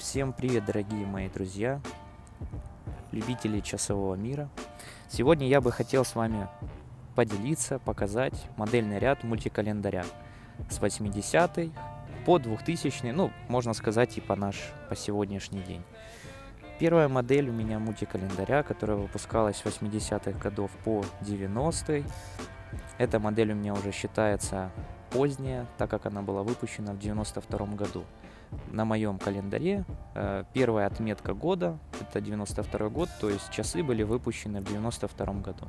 Всем привет, дорогие мои друзья, любители часового мира. Сегодня я бы хотел с вами поделиться, показать модельный ряд мультикалендаря с 80-й по 2000-й, ну, можно сказать, и по сегодняшний день. Первая модель у меня мультикалендаря, которая выпускалась с 80-х годов по 90-й. Эта модель у меня уже считается поздняя, так как она была выпущена в 92-м году. На моем календаре первая отметка года — это 92 год, то есть часы были выпущены в 92 году.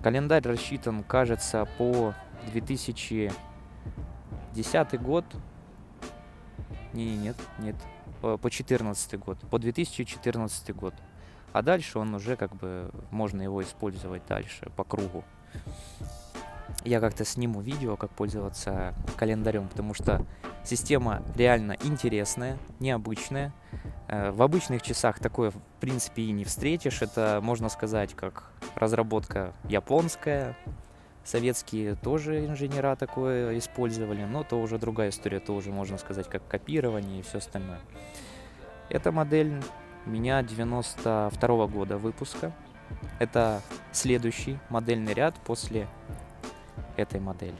Календарь рассчитан, кажется, по 2010 год. Нет, по 2014 год, по 2014 год. А дальше он уже можно его использовать дальше по кругу. Я как-то сниму видео, как пользоваться календарем, потому что система реально интересная, необычная. В обычных часах такое, в принципе, и не встретишь. Это, можно сказать, как разработка японская. Советские тоже инженера такое использовали, но то уже другая история, то уже, можно сказать, как копирование и все остальное. Эта модель у меня 92 года выпуска. Это следующий модельный ряд после этой модели.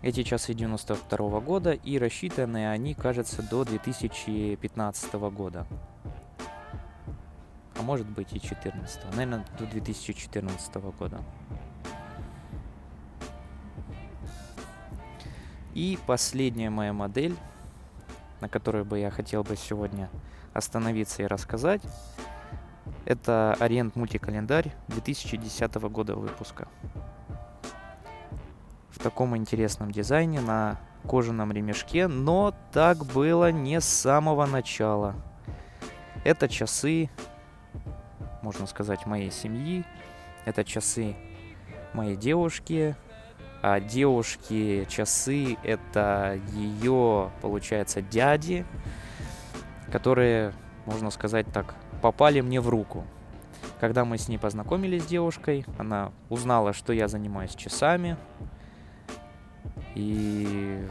Эти часы 92 года, и рассчитаны они, кажется, до 2015 года. А может быть и 2014. Наверное, до 2014 года. И последняя моя модель, на которой бы я хотел бы сегодня остановиться и рассказать, это Orient мультикалендарь 2010 года выпуска. В таком интересном дизайне, на кожаном ремешке, но так было не с самого начала. Это часы, можно сказать, моей семьи, это часы моей девушки, а девушки часы — это ее, получается, дяди, которые, можно сказать так, попали мне в руку. Когда мы с ней познакомились, с девушкой, она узнала, что я занимаюсь часами. И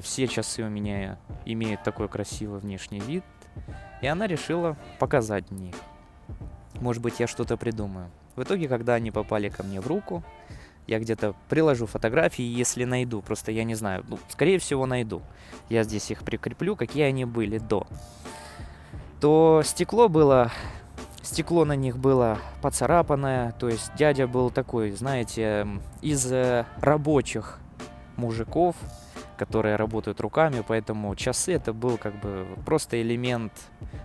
все часы у меня имеют такой красивый внешний вид. И она решила показать мне их. Может быть, я что-то придумаю. В итоге, когда они попали ко мне в руку, я где-то приложу фотографии, если найду. Просто я не знаю. Скорее всего, найду. Я здесь их прикреплю, какие они были до. То стекло на них было поцарапанное, то есть дядя был такой, знаете, из рабочих мужиков, которые работают руками, поэтому часы — это был просто элемент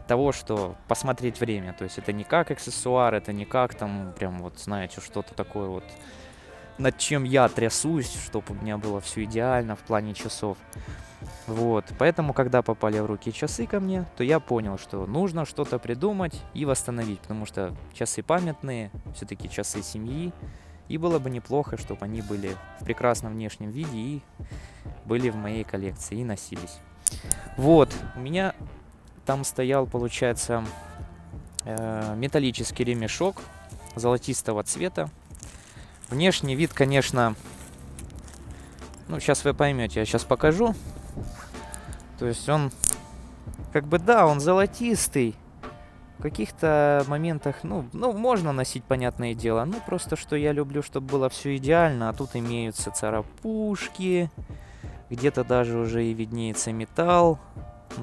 того, что посмотреть время, то есть это не как аксессуар, это не как знаете, что-то такое над чем я трясусь, чтобы у меня было все идеально в плане часов. Поэтому, когда попали в руки часы ко мне, то я понял, что нужно что-то придумать и восстановить, потому что часы памятные, все-таки часы семьи, и было бы неплохо, чтобы они были в прекрасном внешнем виде и были в моей коллекции и носились. У меня там стоял, получается, металлический ремешок золотистого цвета. Внешний вид, конечно, сейчас вы поймете, я сейчас покажу. То есть он, он золотистый. В каких-то моментах, можно носить, понятное дело. Просто, что я люблю, чтобы было все идеально. А тут имеются царапушки. Где-то даже уже и виднеется металл.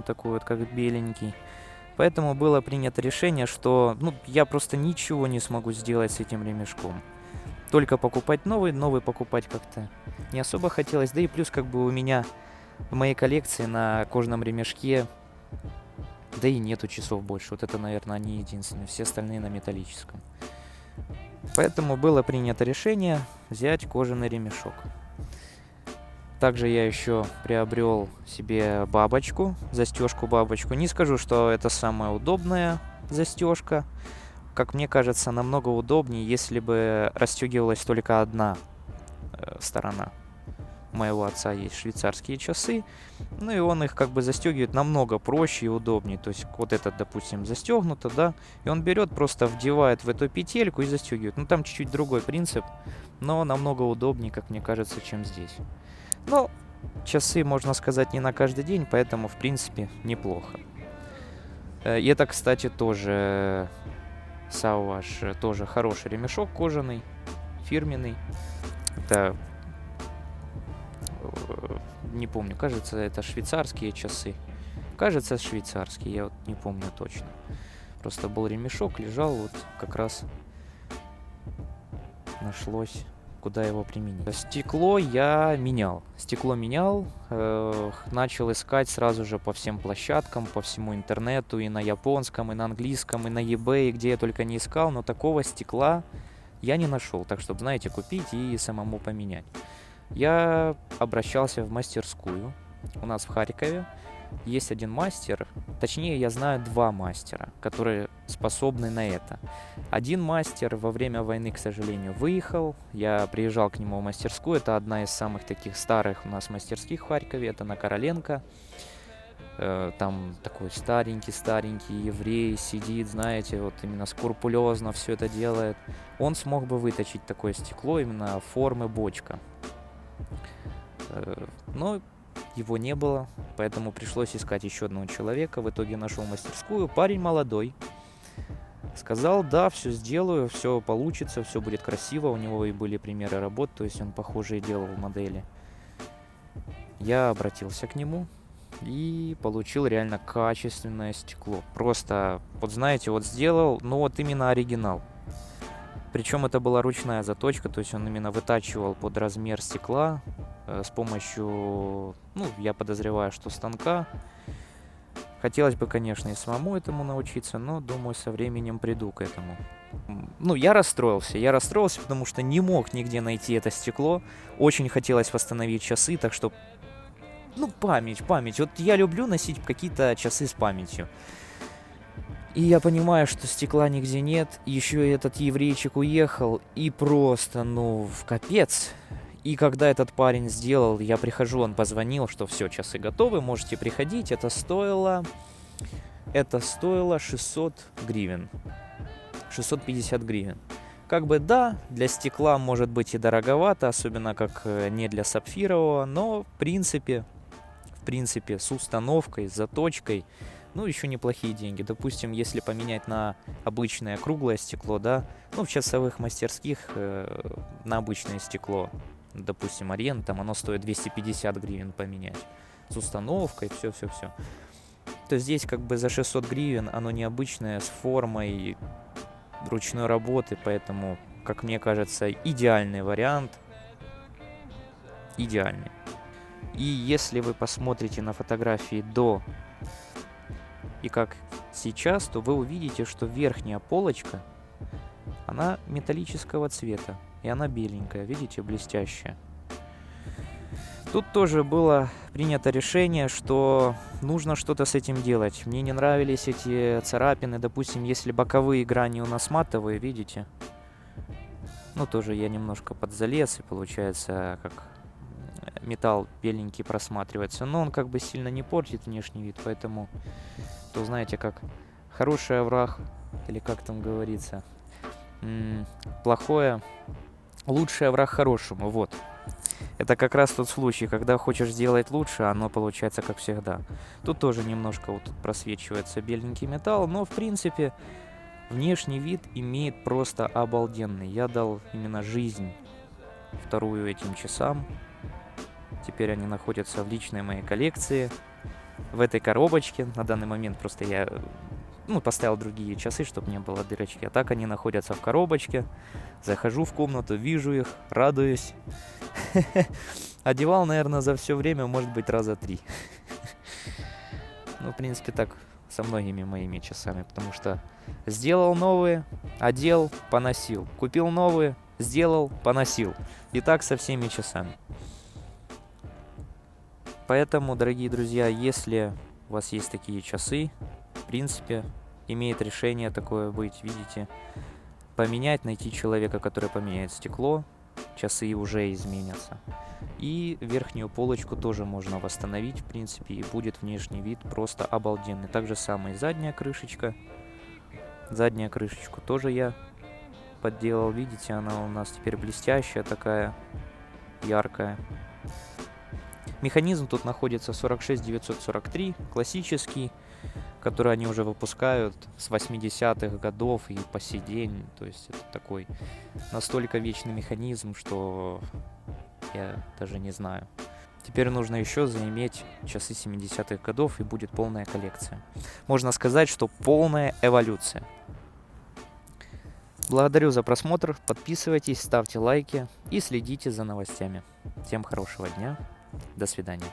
Такой как беленький. Поэтому было принято решение, что, я просто ничего не смогу сделать с этим ремешком. Только покупать новый покупать как-то не особо хотелось. Да и плюс у меня в моей коллекции на кожаном ремешке, да и нету часов больше. Это, наверное, они единственные. Все остальные на металлическом. Поэтому было принято решение взять кожаный ремешок. Также я еще приобрел себе застежку-бабочку. Не скажу, что это самая удобная застежка. Как мне кажется, намного удобнее, если бы расстегивалась только одна сторона. У моего отца есть швейцарские часы, и он их застегивает намного проще и удобнее. То есть этот, допустим, застегнуто, да, и он берет, просто вдевает в эту петельку и застегивает. Там чуть-чуть другой принцип, но намного удобнее, как мне кажется, чем здесь. часы, можно сказать, не на каждый день, поэтому, в принципе, неплохо. И это, кстати, тоже Savage, тоже хороший ремешок кожаный, фирменный. Это, не помню, кажется, это швейцарские часы. Кажется, швейцарские, я вот не помню точно. Просто был ремешок, лежал, вот как раз нашлось, куда его применить. Стекло я менял. Стекло менял, начал искать сразу же по всем площадкам, по всему интернету, и на японском, и на английском, и на eBay, где я только не искал, но такого стекла я не нашел, так чтобы, знаете, купить и самому поменять. Я обращался в мастерскую. У нас в Харькове есть один мастер, точнее, я знаю два мастера, которые способны на это. Один мастер во время войны, к сожалению, выехал. Я приезжал к нему в мастерскую. Это одна из самых таких старых у нас мастерских в Харькове. Это на Короленко. Там такой старенький еврей сидит, знаете, вот именно скрупулезно все это делает. Он смог бы выточить такое стекло именно формы бочка. Но его не было, поэтому пришлось искать еще одного человека. В итоге нашел мастерскую. Парень молодой. Сказал, да, все сделаю, все получится, все будет красиво. У него и были примеры работ, то есть он похожие делал модели. Я обратился к нему и получил реально качественное стекло. Просто, вот знаете, вот сделал, ну вот именно оригинал. Причем это была ручная заточка, то есть он именно вытачивал под размер стекла с помощью, ну, я подозреваю, что станка. Хотелось бы, конечно, и самому этому научиться, но, думаю, со временем приду к этому. Ну, я расстроился, потому что не мог нигде найти это стекло. Очень хотелось восстановить часы, так что, ну, память. Вот я люблю носить какие-то часы с памятью. И я понимаю, что стекла нигде нет, еще и этот еврейчик уехал, и просто, ну, в капец. И когда этот парень сделал, я прихожу, он позвонил, что все, часы готовы, можете приходить. Это стоило 600 гривен. 650 гривен. Как бы да, для стекла может быть и дороговато, особенно как не для сапфирового, но в принципе, с установкой, с заточкой, ну, еще неплохие деньги. Допустим, если поменять на обычное круглое стекло, да, ну, в часовых мастерских на обычное стекло, допустим, арен, там оно стоит 250 гривен поменять. С установкой, все. То здесь как бы за 600 гривен оно необычное, с формой ручной работы, поэтому, как мне кажется, идеальный вариант. Идеальный. И если вы посмотрите на фотографии до и как сейчас, то вы увидите, что верхняя полочка, она металлического цвета, и она беленькая, видите, блестящая. Тут тоже было принято решение, что нужно что-то с этим делать. Мне не нравились эти царапины, допустим, если боковые грани у нас матовые, видите? Ну, тоже я немножко подзалез, и получается, как металл беленький просматривается. Но он как бы сильно не портит внешний вид, поэтому, то знаете, как хороший овраг, или как там говорится, лучший овраг хорошему, вот. Это как раз тот случай, когда хочешь сделать лучше, а оно получается как всегда. Тут тоже немножко вот тут просвечивается беленький металл, но в принципе внешний вид имеет просто обалденный. Я дал именно жизнь вторую этим часам. Теперь они находятся в личной моей коллекции. В этой коробочке. На данный момент просто я поставил другие часы, чтобы не было дырочки. А так они находятся в коробочке. Захожу в комнату, вижу их, радуюсь. Одевал, наверное, за все время, может быть, раза 3. Ну, в принципе, так со многими моими часами. Потому что сделал новые, одел, поносил. Купил новые, сделал, поносил. И так со всеми часами. Поэтому, дорогие друзья, если у вас есть такие часы, в принципе, имеет решение такое быть, видите, поменять, найти человека, который поменяет стекло, часы уже изменятся. И верхнюю полочку тоже можно восстановить, в принципе, и будет внешний вид просто обалденный. Так же самое и задняя крышечка. Заднюю крышечку тоже я подделал, видите, она у нас теперь блестящая такая, яркая. Механизм тут находится 46943, классический, который они уже выпускают с 80-х годов и по сей день. То есть это такой настолько вечный механизм, что я даже не знаю. Теперь нужно еще заиметь часы 70-х годов, и будет полная коллекция. Можно сказать, что полная эволюция. Благодарю за просмотр, подписывайтесь, ставьте лайки и следите за новостями. Всем хорошего дня, до свидания.